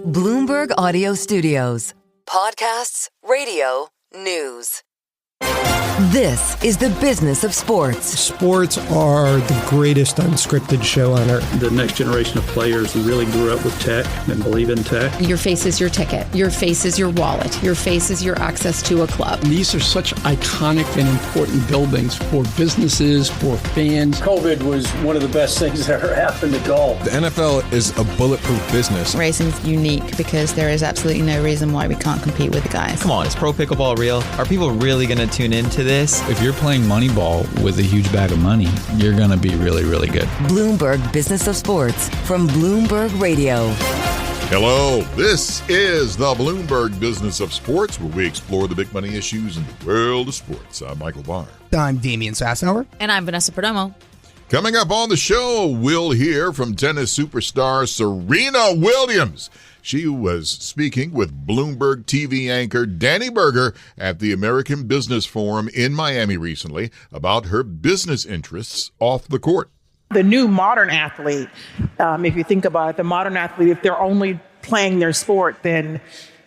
Bloomberg Audio Studios. Podcasts, radio, news. This is the business of sports. Sports are the greatest unscripted show on earth. The next generation of players who really grew up with tech and believe in tech. Your face is your ticket. Your face is your wallet. Your face is your access to a club. These are such iconic and important buildings for businesses, for fans. COVID was one of the best things that ever happened to golf. The NFL is a bulletproof business. Racing's unique because there is absolutely no reason why we can't compete with the guys. Come on, is pro pickleball real? Are people really going to tune into this? If you're playing Moneyball with a huge bag of money, you're going to be really, really good. Bloomberg Business of Sports from Bloomberg Radio. Hello, this is the Bloomberg Business of Sports, where we explore the big money issues in the world of sports. I'm Michael Barr. I'm Damian Sassower. And I'm Vanessa Perdomo. Coming up on the show, we'll hear from tennis superstar Serena Williams. She was speaking with Bloomberg TV anchor Danny Berger at the American Business Forum in Miami recently about her business interests off the court. The new modern athlete, if you think about it, the modern athlete, if they're only playing their sport, then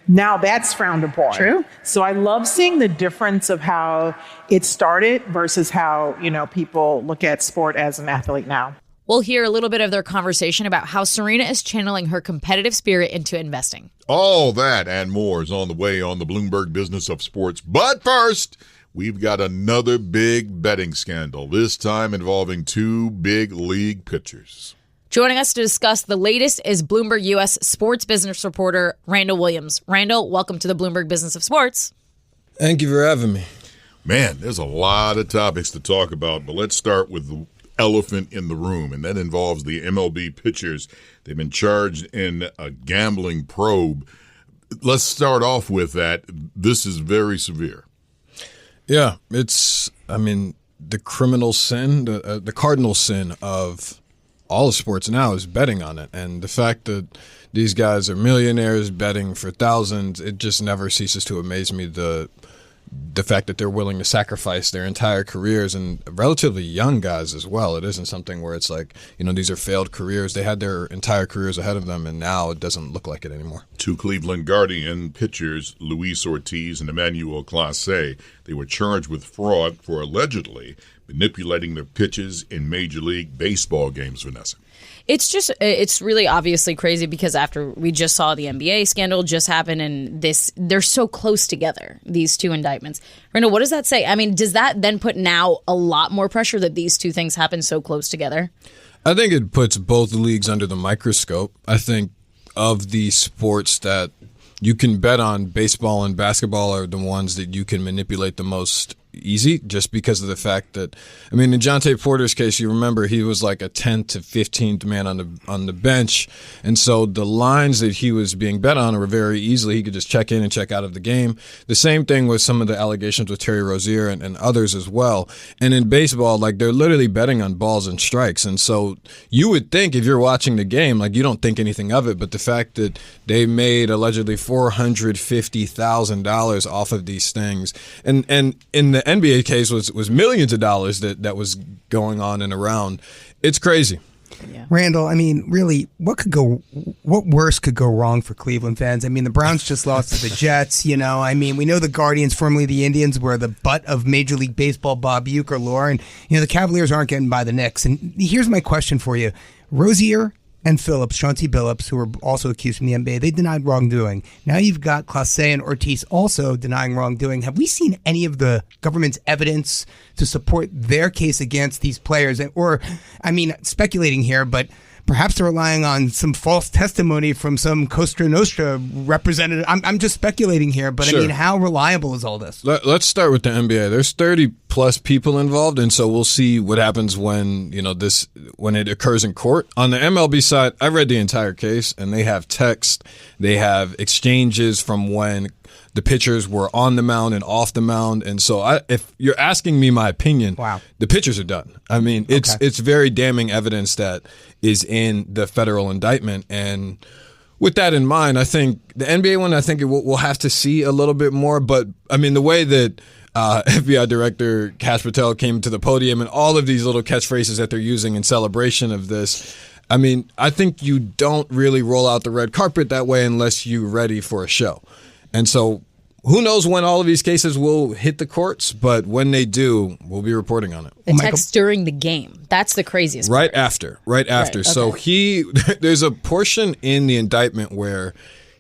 now that's frowned upon. True. So I love seeing the difference of how it started versus how, people look at sport as an athlete now. We'll hear a little bit of their conversation about how Serena is channeling her competitive spirit into investing. All that and more is on the way on the Bloomberg Business of Sports. But first, we've got another big betting scandal, this time involving two big league pitchers. Joining us to discuss the latest is Bloomberg U.S. sports business reporter Randall Williams. Randall, welcome to the Bloomberg Business of Sports. Thank you for having me. Man, there's a lot of topics to talk about, but let's start with the elephant in the room, and that involves the MLB pitchers. They've been charged in a gambling probe. Let's start off with that. This is very severe. Yeah, the criminal sin, the cardinal sin of all of sports now is betting on it. And the fact that these guys are millionaires betting for thousands, it just never ceases to amaze me. The fact that they're willing to sacrifice their entire careers, and relatively young guys as well. It isn't something where it's like, these are failed careers. They had their entire careers ahead of them, and now it doesn't look like it anymore. Two Cleveland Guardian pitchers, Luis Ortiz and Emmanuel Clase, they were charged with fraud for allegedly manipulating their pitches in Major League Baseball games, Vanessa. It's really obviously crazy because after we just saw the NBA scandal just happen and they're so close together, these two indictments. Randall, what does that say? I mean, does that then put now a lot more pressure that these two things happen so close together? I think it puts both leagues under the microscope. I think of the sports that you can bet on, baseball and basketball are the ones that you can manipulate the most easy, just because of the fact that, in Jonte Porter's case, you remember he was like a 10th to 15th man on the bench, and so the lines that he was being bet on were very easily, he could just check in and check out of the game. The same thing with some of the allegations with Terry Rozier and others as well. And in baseball, they're literally betting on balls and strikes, and so you would think if you're watching the game, you don't think anything of it, but the fact that they made allegedly $450,000 off of these things, and in the NBA case was millions of dollars that was going on and around. It's crazy. Yeah. Randall, really, what worse could go wrong for Cleveland fans? The Browns just lost to the Jets, we know the Guardians, formerly the Indians, were the butt of Major League Baseball Bob Uecker lore, and, the Cavaliers aren't getting by the Knicks. And here's my question for you. Rozier and Phillips, Chauncey Billups, who were also accused from the NBA, they denied wrongdoing. Now you've got Clase and Ortiz also denying wrongdoing. Have we seen any of the government's evidence to support their case against these players? Or, speculating here, but perhaps they're relying on some false testimony from some Costa Nostra representative. I'm just speculating here, but Sure. How reliable is all this? Let's start with the NBA. There's 30 plus people involved, and so we'll see what happens when when it occurs in court. On the MLB side, I read the entire case, and they have text, they have exchanges from when the pitchers were on the mound and off the mound, and so if you're asking me my opinion, wow, the pitchers are done. It's very damning evidence that is in the federal indictment, and with that in mind, I think the NBA one, we'll have to see a little bit more. But the way that FBI Director Kash Patel came to the podium and all of these little catchphrases that they're using in celebration of this, I mean, I think you don't really roll out the red carpet that way unless you're ready for a show. And so who knows when all of these cases will hit the courts, but when they do, we'll be reporting on it. The text during the game. That's the craziest part. Right after. Okay. So there's a portion in the indictment where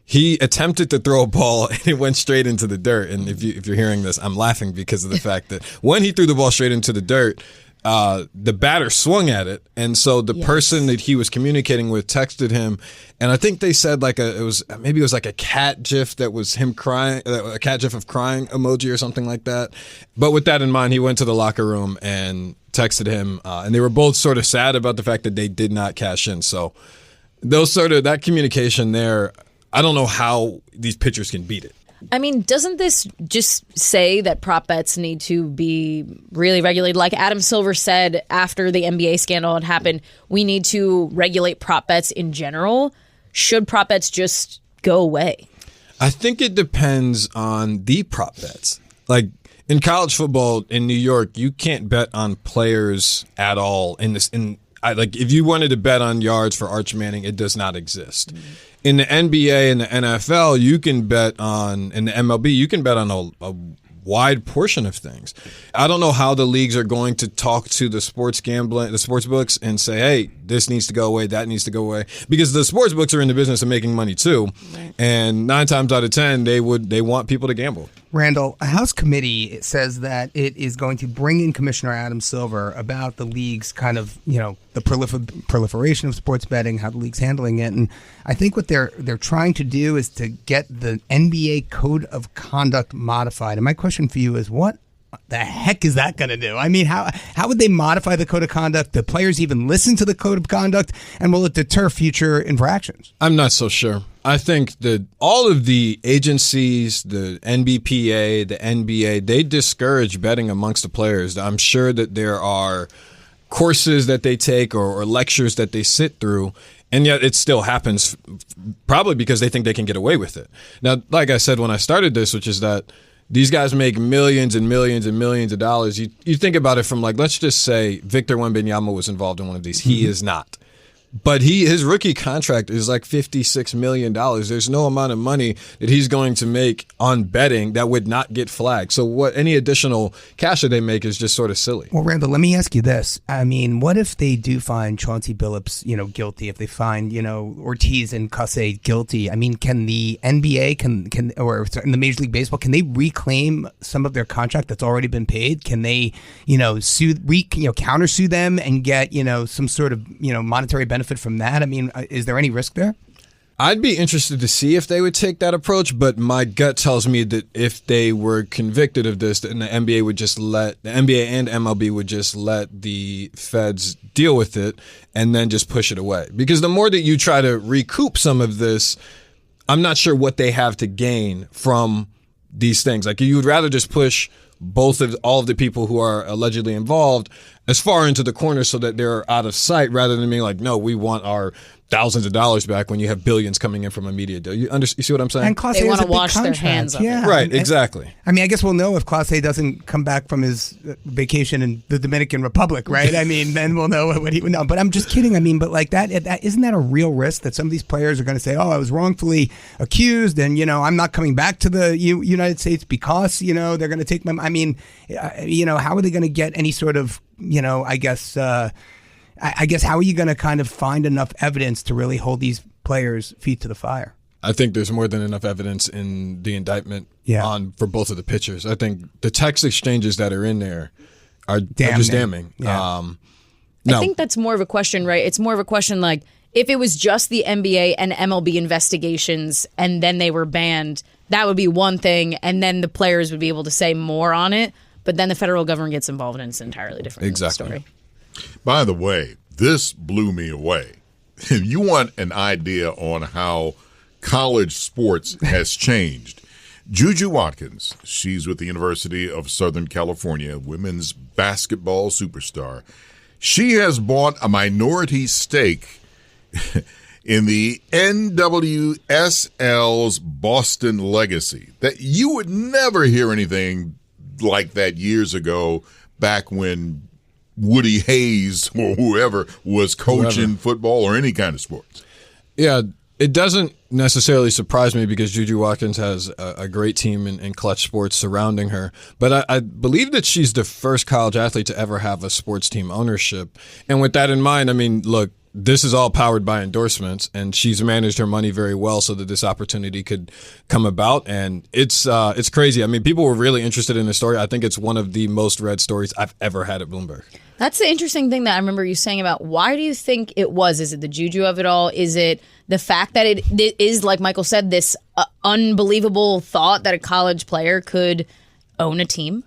he attempted to throw a ball and it went straight into the dirt. And if you're hearing this, I'm laughing because of the fact that when he threw the ball straight into the dirt, the batter swung at it, and so the person that he was communicating with texted him, and I think they said it was like a cat gif that was him crying, a cat gif of crying emoji or something like that. But with that in mind, he went to the locker room and texted him, and they were both sort of sad about the fact that they did not cash in. So that communication there, I don't know how these pitchers can beat it. I mean, doesn't this just say that prop bets need to be really regulated? Like Adam Silver said after the NBA scandal had happened, we need to regulate prop bets in general. Should prop bets just go away? I think it depends on the prop bets. Like in college football in New York, you can't bet on players at all. If you wanted to bet on yards for Arch Manning, it does not exist. Mm-hmm. In the NBA and the NFL, you can bet on, in the MLB, you can bet on a wide portion of things. I don't know how the leagues are going to talk to the sports books and say, hey, this needs to go away, that needs to go away. Because the sports books are in the business of making money too. Right. And 9 times out of 10, they want people to gamble. Randall, a House committee says that it is going to bring in Commissioner Adam Silver about the league's kind of, the proliferation of sports betting, how the league's handling it. And I think what they're trying to do is to get the NBA Code of Conduct modified. And my question for you is, what the heck is that going to do? I mean, how would they modify the Code of Conduct? Do players even listen to the Code of Conduct? And will it deter future infractions? I'm not so sure. I think that all of the agencies, the NBPA, the NBA, they discourage betting amongst the players. I'm sure that there are courses that they take or lectures that they sit through, and yet it still happens, probably because they think they can get away with it. Now, like I said when I started this, which is that these guys make millions and millions and millions of dollars. You think about it from let's just say Victor Wembanyama was involved in one of these. He is not. But his rookie contract is like $56 million. There's no amount of money that he's going to make on betting that would not get flagged. So any additional cash that they make is just sort of silly. Well, Randall, let me ask you this. I mean, what if they do find Chauncey Billups, guilty? If they find, Ortiz and Clase guilty? I mean, can the NBA or in the Major League Baseball, can they reclaim some of their contract that's already been paid? Can they, countersue them and get, some sort of, monetary benefit from that? I mean, is there any risk there? I'd be interested to see if they would take that approach, but my gut tells me that if they were convicted of this, then the NBA and MLB would just let the feds deal with it and then just push it away. Because the more that you try to recoup some of this, I'm not sure what they have to gain from these things. Like, you would rather just push all of the people who are allegedly involved as far into the corner so that they're out of sight, rather than being like, no, we want our thousands of dollars back when you have billions coming in from a media deal. You see what I'm saying? And Clase they want to wash their hands of it. Right, exactly. I mean, I guess we'll know if Clase doesn't come back from his vacation in the Dominican Republic, right? I mean, then we'll know what he would know. But I'm just kidding. I mean, but that isn't that a real risk that some of these players are going to say, oh, I was wrongfully accused and, I'm not coming back to the United States because, they're going to take my, I mean, how are they going to get any sort of, I guess how are you going to kind of find enough evidence to really hold these players' feet to the fire? I think there's more than enough evidence in the indictment for both of the pitchers. I think the text exchanges that are in there are just damning. Yeah. I think that's more of a question, right? It's more of a question like, if it was just the NBA and MLB investigations and then they were banned, that would be one thing, and then the players would be able to say more on it. But then the federal government gets involved and it's an entirely different story. By the way, this blew me away. If you want an idea on how college sports has changed, Juju Watkins, she's with the University of Southern California, women's basketball superstar. She has bought a minority stake in the NWSL's Boston Legacy. That you would never hear anything like that years ago, back when Woody Hayes or whoever was coaching football or any kind of sports. Yeah, it doesn't necessarily surprise me because Juju Watkins has a great team in Clutch Sports surrounding her. But I believe that she's the first college athlete to ever have a sports team ownership. And with that in mind, I mean, look, this is all powered by endorsements, and she's managed her money very well so that this opportunity could come about. And it's crazy. I mean, people were really interested in the story. I think it's one of the most read stories I've ever had at Bloomberg. That's the interesting thing that I remember you saying about why do you think it was? Is it the juju of it all? Is it the fact that it is, like Michael said, this unbelievable thought that a college player could own a team?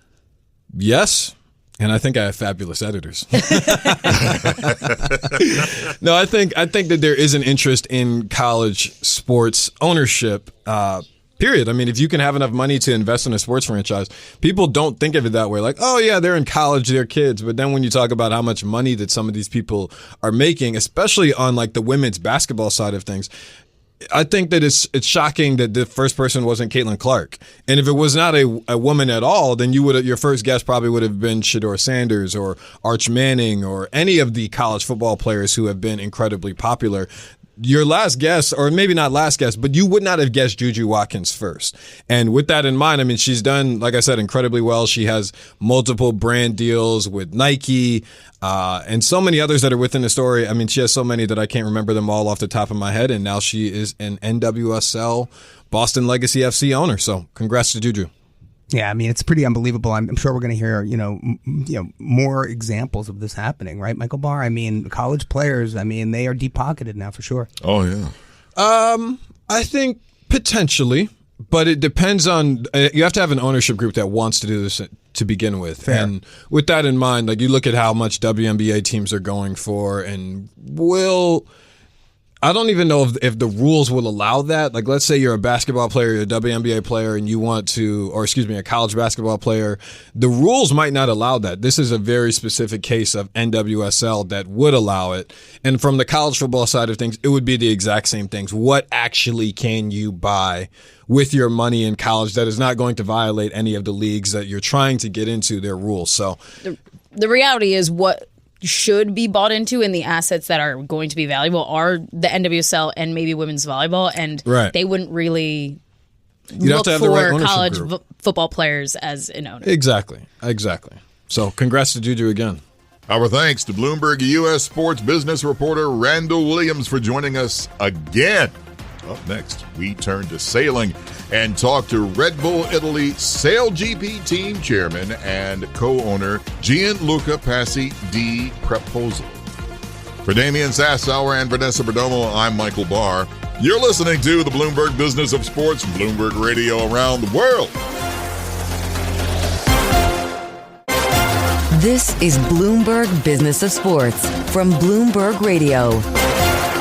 Yes. And I think I have fabulous editors. No, I think that there is an interest in college sports ownership, period. I mean, if you can have enough money to invest in a sports franchise, people don't think of it that way. Like, oh, yeah, they're in college, they're kids. But then when you talk about how much money that some of these people are making, especially on like the women's basketball side of things, I think that it's shocking that the first person wasn't Caitlin Clark. And if it was not a woman at all, then your first guess probably would have been Shedeur Sanders or Arch Manning or any of the college football players who have been incredibly popular. Your last guess, or maybe not last guess, but you would not have guessed Juju Watkins first. And with that in mind, I mean, she's done, like I said, incredibly well. She has multiple brand deals with Nike and so many others that are within the story. I mean, she has so many that I can't remember them all off the top of my head. And now she is an NWSL Boston Legacy FC owner. So congrats to Juju. Yeah, I mean, it's pretty unbelievable. I'm sure we're going to hear, more examples of this happening, right, Michael Barr? I mean, college players, I mean, they are deep-pocketed now for sure. Oh, yeah. I think potentially, but it depends on, you have to have an ownership group that wants to do this to begin with. Fair. And with that in mind, like you look at how much WNBA teams are going for and I don't even know if the rules will allow that. Like, let's say you're a basketball player, you're a WNBA player, and you want to, a college basketball player. The rules might not allow that. This is a very specific case of NWSL that would allow it. And from the college football side of things, it would be the exact same things. What actually can you buy with your money in college that is not going to violate any of the leagues that you're trying to get into their rules? So the reality is what should be bought into and the assets that are going to be valuable are the NWSL and maybe women's volleyball, and they wouldn't really look for college football players as an owner. Exactly. So congrats to Juju again. Our thanks to Bloomberg U.S. sports business reporter Randall Williams for joining us again. Up next, we turn to sailing and talk to Red Bull Italy Sail GP team chairman and co-owner Gianluca Passi di Prepozzo. For Damian Sassower and Vanessa Perdomo, I'm Michael Barr. You're listening to the Bloomberg Business of Sports from Bloomberg Radio around the world. This is Bloomberg Business of Sports from Bloomberg Radio.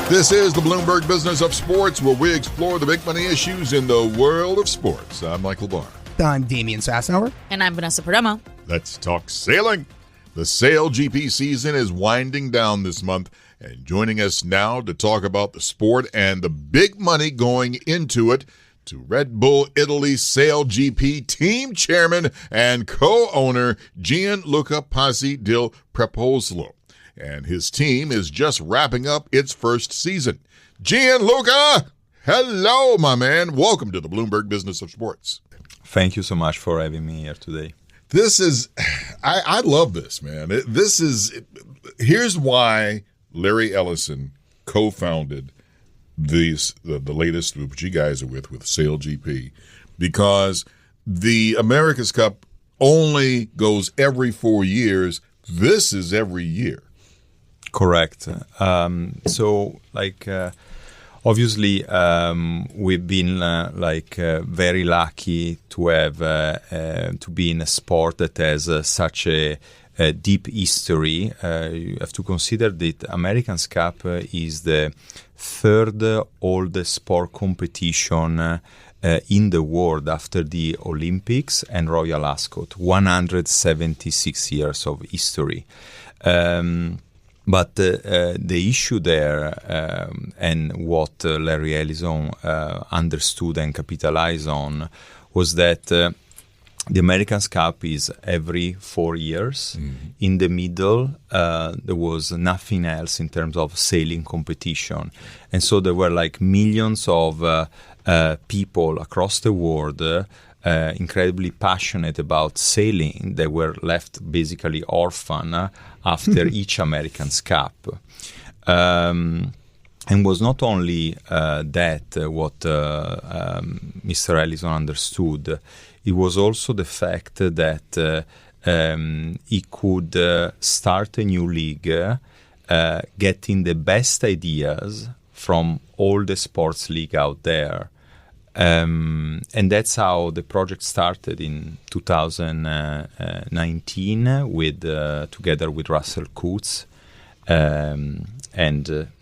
This is the Bloomberg Business of Sports, where we explore the big money issues in the world of sports. I'm Michael Barr. I'm Damian Sassower. And I'm Vanessa Perdomo. Let's talk sailing. The Sail GP season is winding down this month, and joining us now to talk about the sport and the big money going into it, to Red Bull Italy Sail GP team chairman and co-owner Gianluca Passi di Prepozzo. And his team is just wrapping up its first season. Gianluca, hello, my man. Welcome to the Bloomberg Business of Sports. Thank you so much for having me here today. This is, I love this, man. Here's why Larry Ellison co-founded the latest, which you guys are with Sail GP, because the America's Cup only goes every 4 years. This is every year. Correct. Obviously, we've been very lucky to have to be in a sport that has such a deep history. You have to consider that America's Cup is the third oldest sport competition in the world after the Olympics and Royal Ascot. 176 years of history. But the issue there, and what Larry Ellison understood and capitalized on, was that the Americans Cup is every 4 years. In the middle, there was nothing else in terms of sailing competition. And so there were like millions of people across the world incredibly passionate about sailing. They were left basically orphan after each Americans Cup. And was not only that what Mr. Ellison understood, it was also the fact that he could start a new league, getting the best ideas from all the sports league out there. And that's how the project started in 2019 with together with Russell Coutts. And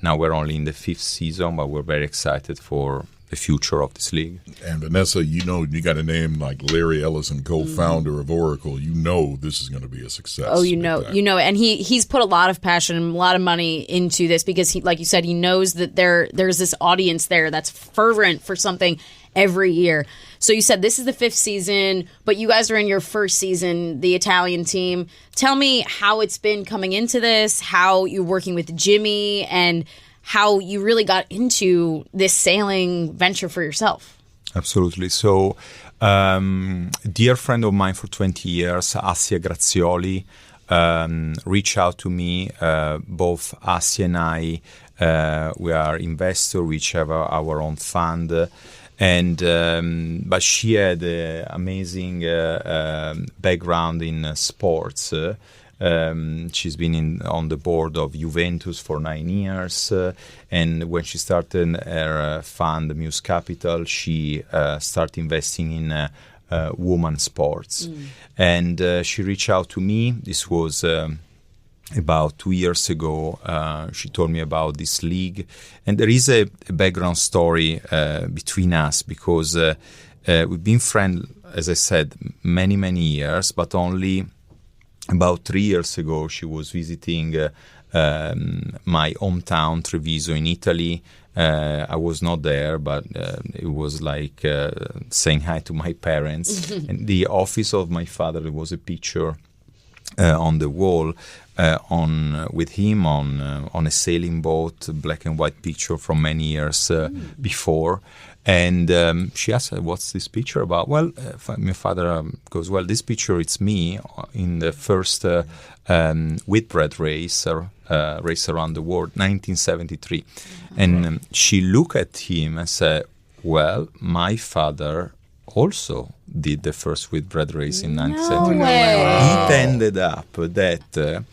now we're only in the 5th season, but we're very excited for the future of this league. And Vanessa, you got a name like Larry Ellison, co-founder of Oracle. You know this is going to be a success. Oh, you know, and he's put a lot of passion and a lot of money into this because he, like you said, he knows that there's this audience there that's fervent for something every year. So you said this is the 5th season, but you guys are in your 1st season, the Italian team. Tell me how it's been coming into this, how you're working with Jimmy, and how you really got into this sailing venture for yourself. Absolutely. So, dear friend of mine for 20 years, Assia Grazioli, reached out to me. Both Assia and I, we are investors, we each have our own fund. And but she had an amazing background in sports. She's been on the board of Juventus for 9 years, and when she started her fund, Muse Capital, she started investing in women sports. And she reached out to me. This was about 2 years ago. She told me about this league, and there is a background story between us because we've been friends, as I said, many years, but only about 3 years ago she was visiting my hometown Treviso in Italy. I was not there, but it was like saying hi to my parents. And the office of my father, there was a picture on the wall with him on a sailing boat, black and white picture from many years before. And she asked, "What's this picture about?" Well, my father goes, "Well, this picture, it's me in the first whitbread race around the world, 1973." And she looked at him and said, "Well, my father also did the first whitbread race in 1973. It ended up that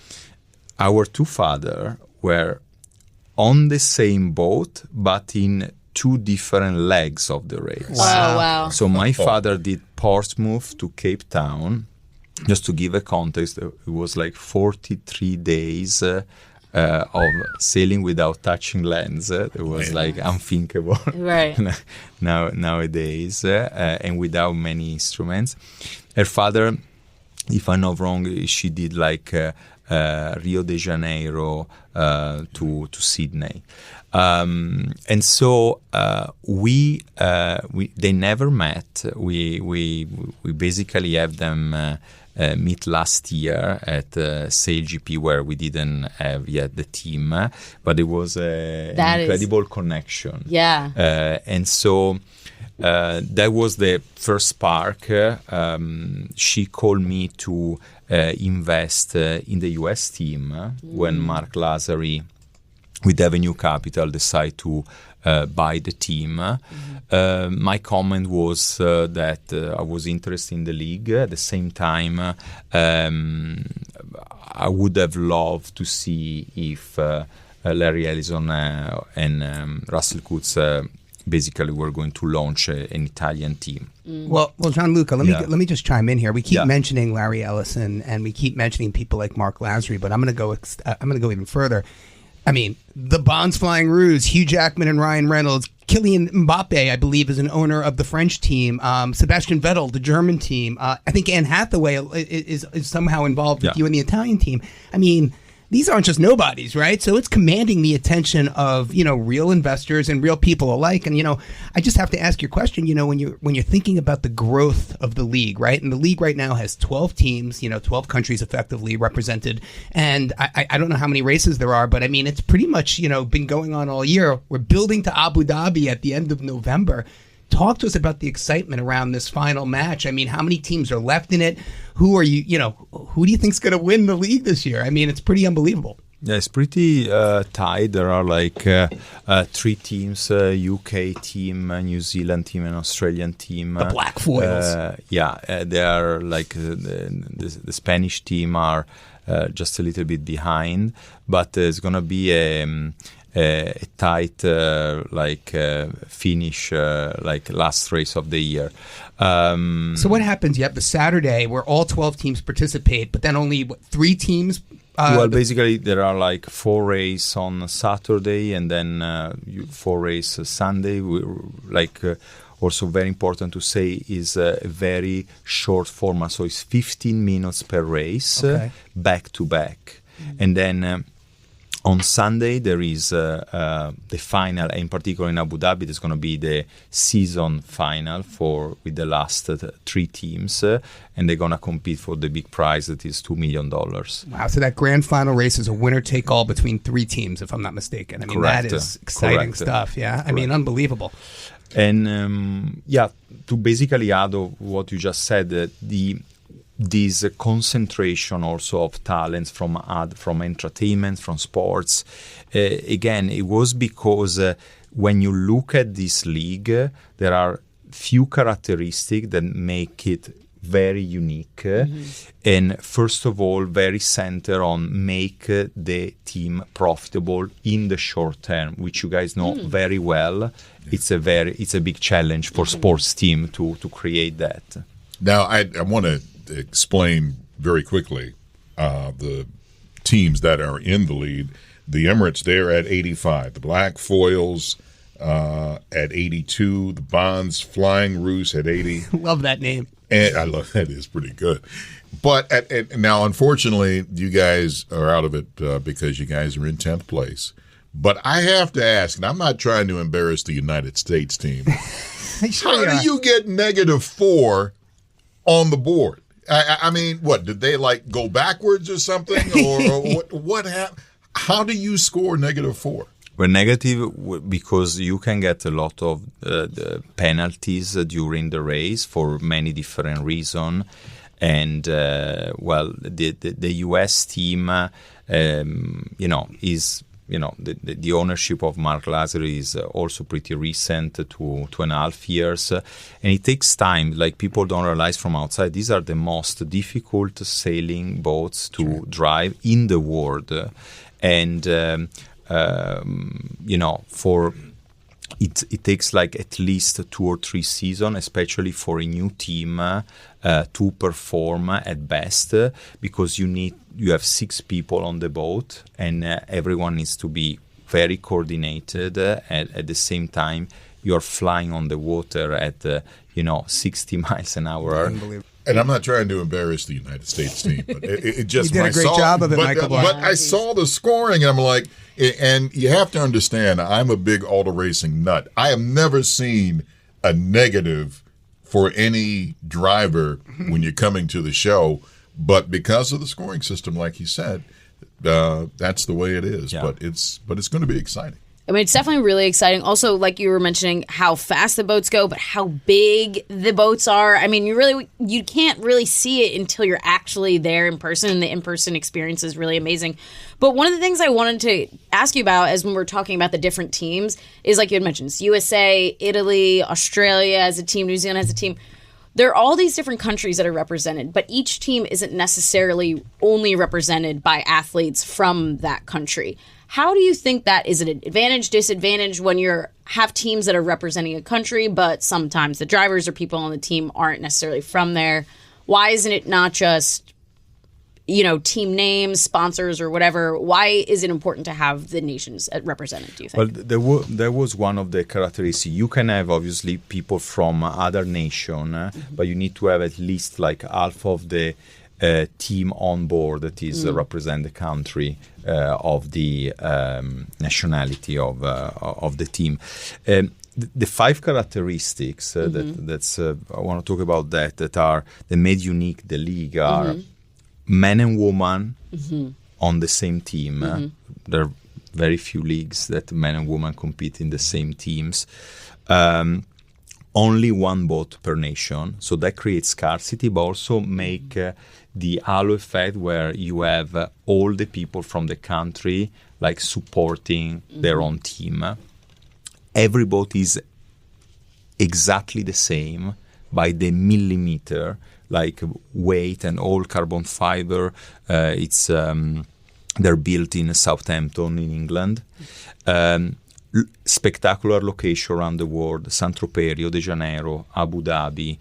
our two fathers were on the same boat, but in 2 different legs of the race. Wow. So my father did Portsmouth to Cape Town. Just to give a context, it was like 43 days of sailing without touching lands. It was like unthinkable nowadays, and without many instruments. Her father, if I'm not wrong, she did like Rio de Janeiro to Sydney. And so they never met. We basically have them meet last year at Sail GP, where we didn't have yet the team, but it was an incredible connection. Yeah. And so that was the first spark. She called me to invest in the US team when Mark Lazary, with Avenue Capital, decided to buy the team. My comment was that I was interested in the league. At the same time, I would have loved to see if Larry Ellison and Russell Coutts basically were going to launch an Italian team. Well, Gianluca, let me just chime in here. We keep mentioning Larry Ellison and we keep mentioning people like Mark Lazary, but I'm going to go even further. I mean, the Bonds Flying Roos, Hugh Jackman and Ryan Reynolds, Kylian Mbappe, I believe, is an owner of the French team. Sebastian Vettel, the German team. I think Anne Hathaway is somehow involved with you in the Italian team. I mean, these aren't just nobodies, right? So it's commanding the attention of, real investors and real people alike. And, I just have to ask your question, when you're thinking about the growth of the league, right? And the league right now has 12 teams, 12 countries effectively represented. And I don't know how many races there are, but I mean, it's pretty much, been going on all year. We're building to Abu Dhabi at the end of November. Talk to us about the excitement around this final match. I mean, how many teams are left in it? Who are who do you think's going to win the league this year? I mean, it's pretty unbelievable. Yeah, it's pretty tight. There are like 3 teams, UK team, New Zealand team, and Australian team. The Black Foils. They are like the Spanish team are just a little bit behind, but there's going to be a tight finish, last race of the year. So what happens? You have the Saturday where all 12 teams participate, but then only 3 teams. Basically there are like 4 races on Saturday and then 4 races Sunday. Also very important to say is a very short format, so it's 15 minutes per race, back to back, and then. On Sunday, there is the final, in particular in Abu Dhabi, there's going to be the season final with the last 3 teams, and they're going to compete for the big prize that is $2 million. Wow, so that grand final race is a winner-take-all between 3 teams, if I'm not mistaken. I mean, Correct. That is exciting stuff, yeah? Correct. I mean, unbelievable. And, to basically add what you just said, this concentration also of talents from entertainment, from sports. Again, it was because when you look at this league, there are few characteristics that make it very unique. And first of all, very centered on make the team profitable in the short term, which you guys know very well. It's a big challenge for sports team to create that. Now, I want to explain very quickly the teams that are in the lead. The Emirates, they're at 85. The Black Foils at 82. The Bonds Flying Roos at 80. Love that name. And I love that. It's pretty good. But now, unfortunately, you guys are out of it because you guys are in 10th place. But I have to ask, and I'm not trying to embarrass the United States team, how do you get -4 on the board? I mean, what, did they go backwards or something? Or what happened? How do you score -4? We're negative because you can get a lot of the penalties during the race for many different reasons. And, the U.S. team, is... the ownership of Michael Clase is also pretty recent, 2.5 years. And it takes time. Like, people don't realize from outside, these are the most difficult sailing boats to drive in the world. And, it takes at least 2 or 3 seasons, especially for a new team, to perform at best, because you have 6 people on the boat, and everyone needs to be very coordinated. At the same time, you're flying on the water at 60 miles an hour. And I'm not trying to embarrass the United States team, but it just... You did a great job of it, Michael Barr. But I saw the scoring, and I'm like, and you have to understand, I'm a big auto racing nut. I have never seen a negative for any driver when you're coming to the show, but because of the scoring system, like he said, that's the way it is. Yeah. But it's going to be exciting. I mean, it's definitely really exciting. Also, like you were mentioning, how fast the boats go, but how big the boats are. I mean, you can't really see it until you're actually there in person, and the in-person experience is really amazing. But one of the things I wanted to ask you about, as when we're talking about the different teams, is like you had mentioned, it's USA, Italy, Australia as a team, New Zealand as a team. There are all these different countries that are represented, but each team isn't necessarily only represented by athletes from that country. How do you think that is an advantage, disadvantage when you have teams that are representing a country, but sometimes the drivers or people on the team aren't necessarily from there? Why isn't it not just, team names, sponsors, or whatever? Why is it important to have the nations represented, do you think? Well, there was one of the characteristics. You can have, obviously, people from other nations, but you need to have at least half of the team on board that is represent the country of the nationality of the team. The 5 characteristics that's I want to talk about that are that made unique the league are men and women on the same team. There are very few leagues that men and women compete in the same teams. Only one vote per nation, so that creates scarcity, but also make the halo effect where you have all the people from the country like supporting their own team. Every vote is exactly the same by the millimeter, like weight and all carbon fiber. They're built in Southampton in England. Spectacular location around the world: Saint-Tropez, Rio de Janeiro, Abu Dhabi,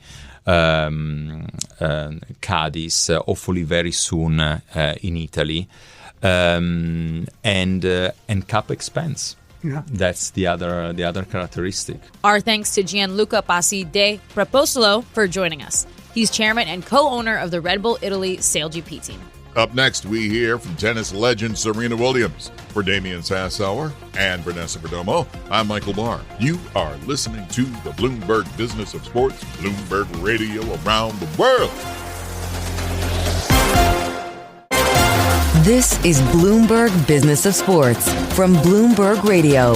Cadiz, hopefully very soon in Italy, and cap expense. Yeah. That's the other characteristic. Our thanks to Gianluca Passi de Prepostolo for joining us. He's chairman and co-owner of the Red Bull Italy SailGP team. Up next, we hear from tennis legend Serena Williams. For Damian Sassower and Vanessa Perdomo, I'm Michael Barr. You are listening to the Bloomberg Business of Sports, Bloomberg Radio around the world. This is Bloomberg Business of Sports from Bloomberg Radio.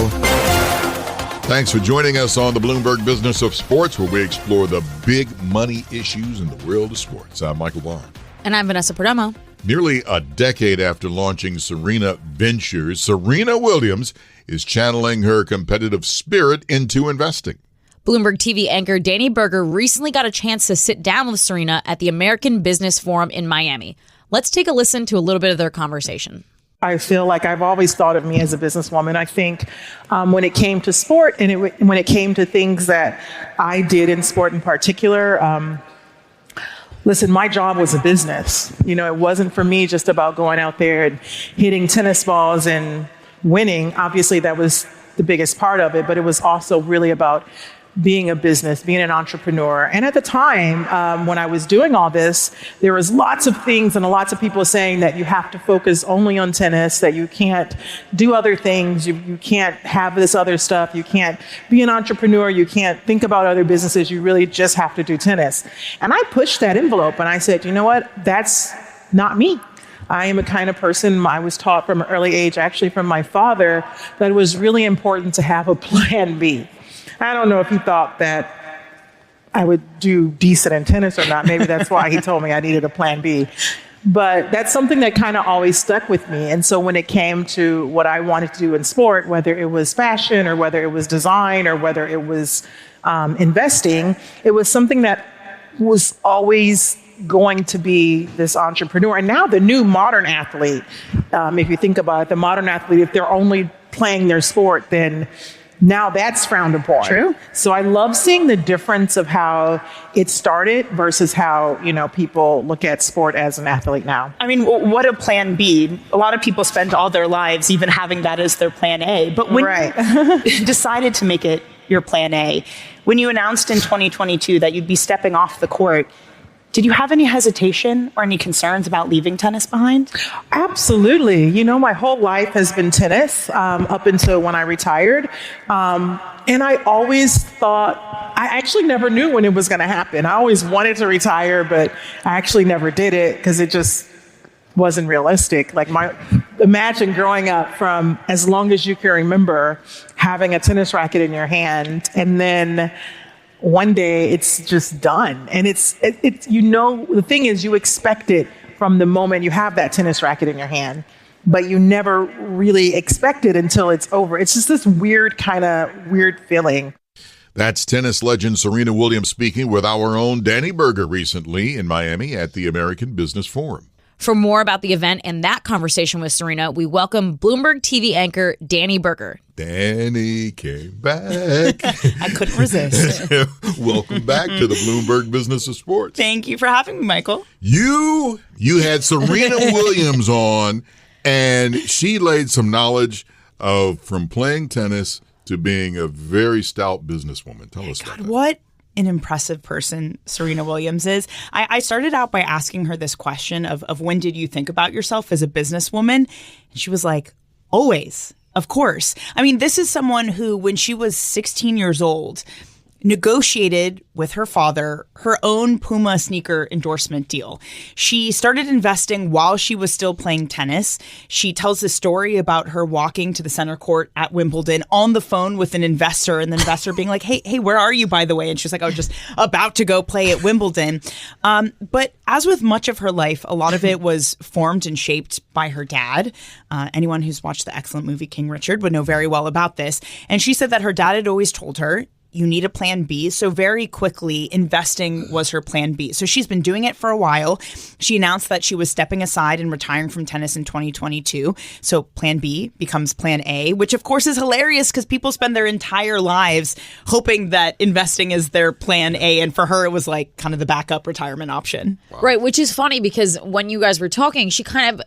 Thanks for joining us on the Bloomberg Business of Sports, where we explore the big money issues in the world of sports. I'm Michael Barr. And I'm Vanessa Perdomo. Nearly a decade after launching Serena Ventures, Serena Williams is channeling her competitive spirit into investing. Bloomberg TV anchor Danny Berger recently got a chance to sit down with Serena at the American Business Forum in Miami. Let's take a listen to a little bit of their conversation. I feel like I've always thought of me as a businesswoman. I think when it came to sport and when it came to things that I did in sport in particular, listen, my job was a business. You know, it wasn't for me just about going out there and hitting tennis balls and winning. Obviously, that was the biggest part of it, but it was also really about being a business, being an entrepreneur. And at the time, when I was doing all this, there was lots of things and lots of people saying that you have to focus only on tennis, that you can't do other things, you can't have this other stuff, you can't be an entrepreneur, you can't think about other businesses, you really just have to do tennis. And I pushed that envelope and I said, you know what, that's not me. I am a kind of person, I was taught from an early age, actually from my father, that it was really important to have a plan B. I don't know if he thought that I would do decent in tennis or not. Maybe that's why he told me I needed a plan B. But that's something that kind of always stuck with me. And so when it came to what I wanted to do in sport, whether it was fashion or whether it was design or whether it was investing, it was something that was always going to be this entrepreneur. And now the new modern athlete, if you think about it, the modern athlete, if they're only playing their sport, then now that's frowned upon. True. So I love seeing the difference of how it started versus how, you know, people look at sport as an athlete now. I mean, what a plan B. A lot of people spend all their lives even having that as their plan A. But when you decided to make it your plan A, when you announced in 2022 that you'd be stepping off the court, did you have any hesitation or any concerns about leaving tennis behind? Absolutely. You know, my whole life has been tennis up until when I retired. And I always thought, I actually never knew when it was going to happen. I always wanted to retire, but I actually never did it because it just wasn't realistic. Like imagine growing up from as long as you can remember having a tennis racket in your hand and then one day it's just done. And it's you know, the thing is you expect it from the moment you have that tennis racket in your hand, but you never really expect it until it's over. It's just this weird feeling. That's tennis legend Serena Williams speaking with our own Danny Berger recently in Miami at the American Business Forum. For more about the event and that conversation with Serena, we welcome Bloomberg TV anchor Danny Berger. Danny came back. I couldn't resist. Welcome back to the Bloomberg Business of Sports. Thank you for having me, Michael. You had Serena Williams on, and she laid some knowledge from playing tennis to being a very stout businesswoman. Tell us about that. What an impressive person Serena Williams is. I started out by asking her this question of when did you think about yourself as a businesswoman? And she was like, always, of course. I mean, this is someone who, when she was 16 years old, negotiated with her father her own Puma sneaker endorsement deal. She started investing while she was still playing tennis. She tells a story about her walking to the center court at Wimbledon on the phone with an investor, and the investor being like, hey, where are you, by the way? And she's like, I was just about to go play at Wimbledon. But as with much of her life, a lot of it was formed and shaped by her dad. Anyone who's watched the excellent movie King Richard would know very well about this. And she said that her dad had always told her, you need a plan B. So very quickly, investing was her plan B. So she's been doing it for a while. She announced that she was stepping aside and retiring from tennis in 2022. So plan B becomes plan A, which of course is hilarious because people spend their entire lives hoping that investing is their plan A. And for her, it was like kind of the backup retirement option. Wow. Right, which is funny because when you guys were talking,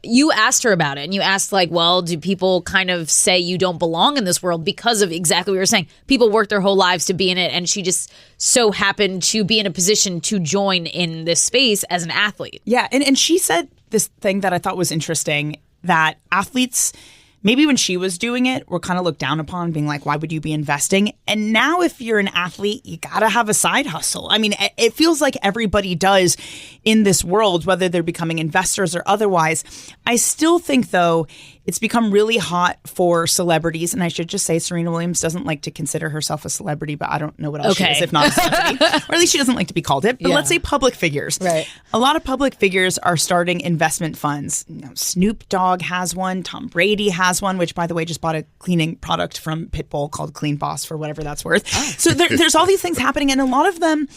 you asked her about it. And you asked like, well, do people kind of say you don't belong in this world because of exactly what you were saying? People work their whole lives to be in it, and she just so happened to be in a position to join in this space as an athlete. Yeah, and she said this thing that I thought was interesting, that athletes, maybe when she was doing it, were kind of looked down upon, being like, why would you be investing? And now if you're an athlete, you gotta have a side hustle. I mean, it feels like everybody does in this world, whether they're becoming investors or otherwise. I still think, though, it's become really hot for celebrities. And I should just say Serena Williams doesn't like to consider herself a celebrity, but I don't know what else she is if not a celebrity. Or at least she doesn't like to be called it. But let's say public figures. Right. A lot of public figures are starting investment funds. Snoop Dogg has one. Tom Brady has one, which, by the way, just bought a cleaning product from Pitbull called Clean Boss for whatever that's worth. Oh. So there's all these things happening, and a lot of them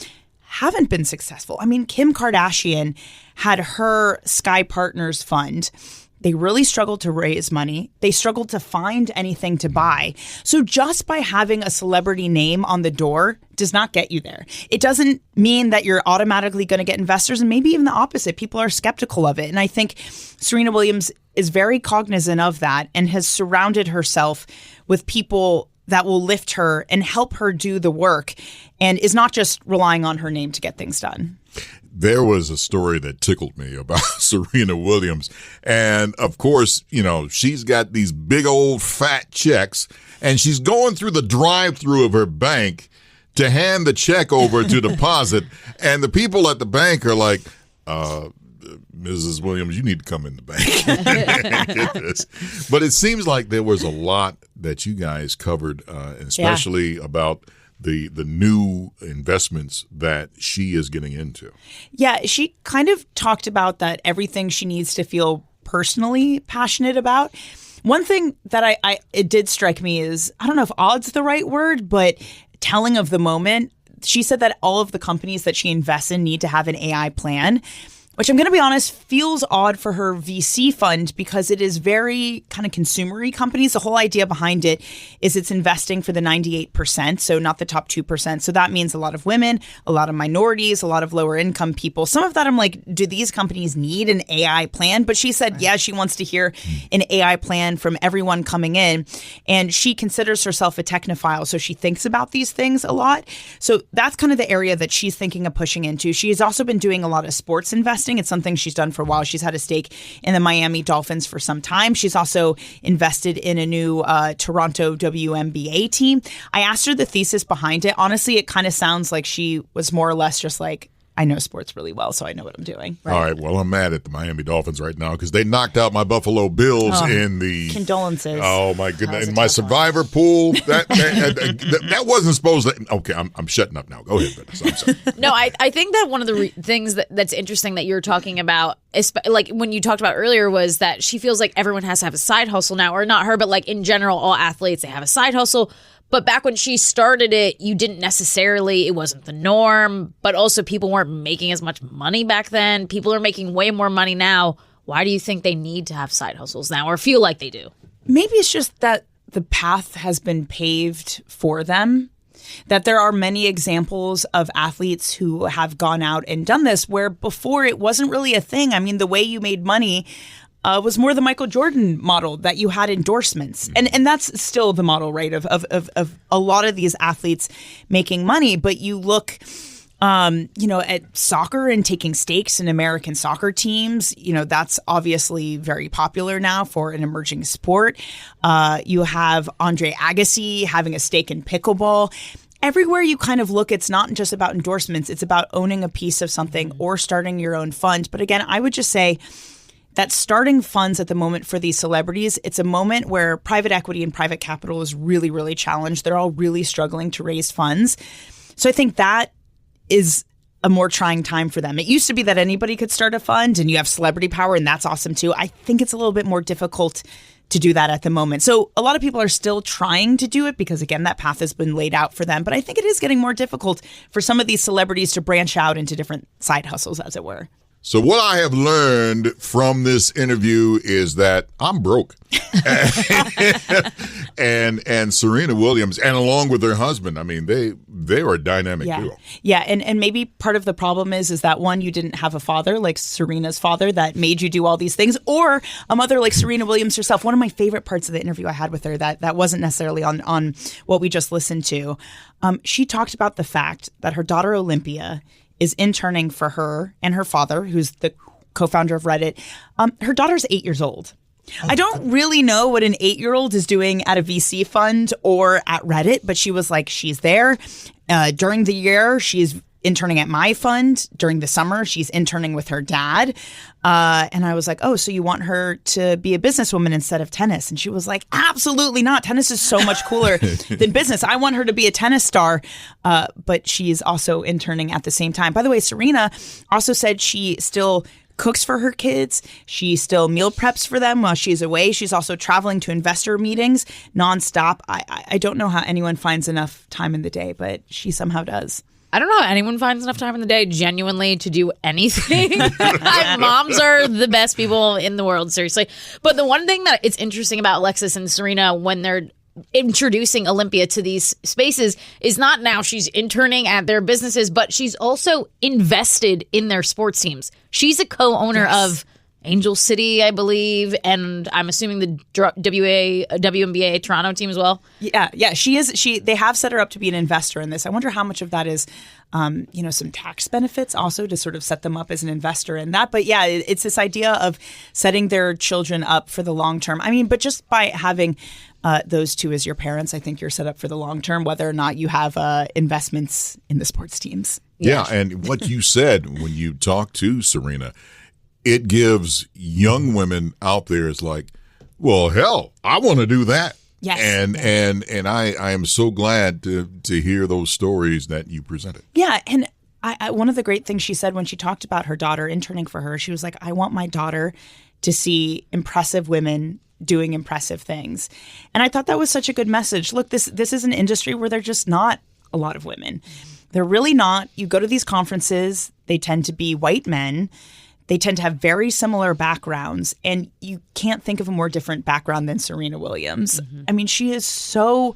haven't been successful. I mean, Kim Kardashian had her Sky Partners fund. They really struggled to raise money. They struggled to find anything to buy. So just by having a celebrity name on the door does not get you there. It doesn't mean that you're automatically going to get investors, and maybe even the opposite. People are skeptical of it. And I think Serena Williams is very cognizant of that and has surrounded herself with people that will lift her and help her do the work, and is not just relying on her name to get things done. There was a story that tickled me about Serena Williams. And of course, she's got these big old fat checks, and she's going through the drive-through of her bank to hand the check over to deposit. And the people at the bank are like, Mrs. Williams, you need to come in the bank and get this. But it seems like there was a lot that you guys covered, especially about the new investments that she is getting into. Yeah, she kind of talked about that everything she needs to feel personally passionate about. One thing that it did strike me is, I don't know if odd's the right word, but telling of the moment. She said that all of the companies that she invests in need to have an AI plan, which I'm going to be honest, feels odd for her VC fund because it is very kind of consumer-y companies. The whole idea behind it is it's investing for the 98%, so not the top 2%. So that means a lot of women, a lot of minorities, a lot of lower income people. Some of that I'm like, do these companies need an AI plan? But she said, yeah, she wants to hear an AI plan from everyone coming in. And she considers herself a technophile, so she thinks about these things a lot. So that's kind of the area that she's thinking of pushing into. She has also been doing a lot of sports investing. It's something she's done for a while. She's had a stake in the Miami Dolphins for some time. She's also invested in a new Toronto WNBA team. I asked her the thesis behind it. Honestly, it kind of sounds like she was more or less just like, I know sports really well, so I know what I'm doing. Right. All right. Well, I'm mad at the Miami Dolphins right now because they knocked out my Buffalo Bills in the condolences. Oh my goodness! In my survivor pool, that wasn't supposed to. Okay, I'm shutting up now. Go ahead, Vanessa. I'm sorry. No, I think that one of the things that's interesting that you're talking about, like when you talked about earlier, was that she feels like everyone has to have a side hustle now, or not her, but like in general, all athletes, they have a side hustle. But back when she started it, you didn't necessarily, it wasn't the norm, but also people weren't making as much money back then. People are making way more money now. Why do you think they need to have side hustles now or feel like they do? Maybe it's just that the path has been paved for them, that there are many examples of athletes who have gone out and done this where before it wasn't really a thing. I mean, the way you made money was more the Michael Jordan model, that you had endorsements. And that's still the model, right, of a lot of these athletes making money. But you look, at soccer and taking stakes in American soccer teams, that's obviously very popular now for an emerging sport. You have Andre Agassi having a stake in pickleball. Everywhere you kind of look, it's not just about endorsements. It's about owning a piece of something or starting your own fund. But again, I would just say that starting funds at the moment for these celebrities, it's a moment where private equity and private capital is really, really challenged. They're all really struggling to raise funds. So I think that is a more trying time for them. It used to be that anybody could start a fund and you have celebrity power, and that's awesome too. I think it's a little bit more difficult to do that at the moment. So a lot of people are still trying to do it because, again, that path has been laid out for them. But I think it is getting more difficult for some of these celebrities to branch out into different side hustles, as it were. So what I have learned from this interview is that I'm broke. and Serena Williams, and along with her husband, I mean, they are a dynamic duo. Yeah, and maybe part of the problem is that, one, you didn't have a father like Serena's father that made you do all these things, or a mother like Serena Williams herself. One of my favorite parts of the interview I had with her that wasn't necessarily on what we just listened to, she talked about the fact that her daughter Olympia is interning for her and her father, who's the co-founder of Reddit. Her daughter's 8 years old. I don't really know what an 8-year-old is doing at a VC fund or at Reddit, but she was like, she's there. During the year, she's interning at my fund. During the summer, she's interning with her dad. And I was like, oh, so you want her to be a businesswoman instead of tennis? And she was like, absolutely not. Tennis is so much cooler than business. I want her to be a tennis star. But she's also interning at the same time. By the way, Serena also said she still cooks for her kids. She still meal preps for them while she's away. She's also traveling to investor meetings nonstop. I don't know how anyone finds enough time in the day, but she somehow does. I don't know how anyone finds enough time in the day genuinely to do anything. Moms are the best people in the world, seriously. But the one thing that it's interesting about Alexis and Serena when they're introducing Olympia to these spaces is not now she's interning at their businesses, but she's also invested in their sports teams. She's a co-owner of Angel City, I believe, and I'm assuming the WNBA Toronto team as well. Yeah, she is. They have set her up to be an investor in this. I wonder how much of that is, some tax benefits also to sort of set them up as an investor in that. But yeah, it's this idea of setting their children up for the long term. I mean, but just by having those two as your parents, I think you're set up for the long term, whether or not you have investments in the sports teams. Yeah, and what you said when you talked to Serena, it gives young women out there is like, well, hell, I want to do that. Yes. And I am so glad to hear those stories that you presented. Yeah. And I one of the great things she said when she talked about her daughter interning for her, she was like, I want my daughter to see impressive women doing impressive things. And I thought that was such a good message. Look, this is an industry where there's just not a lot of women. They're really not. You go to these conferences, they tend to be white men. They tend to have very similar backgrounds, and you can't think of a more different background than Serena Williams. Mm-hmm. I mean, she is so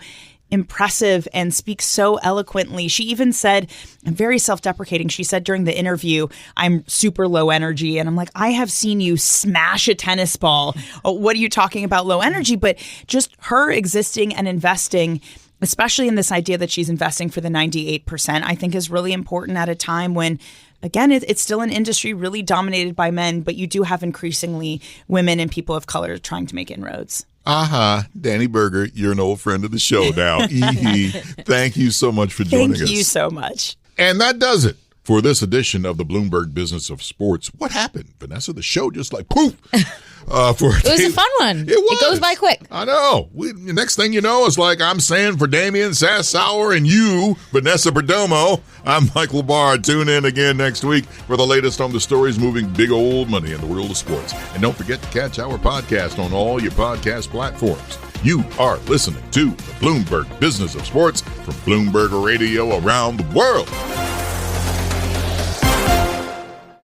impressive and speaks so eloquently. She even said, very self-deprecating, she said during the interview, I'm super low energy. And I'm like, I have seen you smash a tennis ball. What are you talking about low energy? But just her existing and investing, especially in this idea that she's investing for the 98%, I think is really important at a time when, again, it's still an industry really dominated by men, but you do have increasingly women and people of color trying to make inroads. Danny Berger, you're an old friend of the show now. Thank you so much for joining us. Thank you so much. And that does it for this edition of the Bloomberg Business of Sports. What happened, Vanessa? The show just like poof. It was a fun one. It goes by quick. I know. The next thing you know, it's like I'm saying for Damian, Sassower, and you, Vanessa Perdomo, I'm Michael Barr. Tune in again next week for the latest on the stories moving big old money in the world of sports. And don't forget to catch our podcast on all your podcast platforms. You are listening to the Bloomberg Business of Sports from Bloomberg Radio around the world.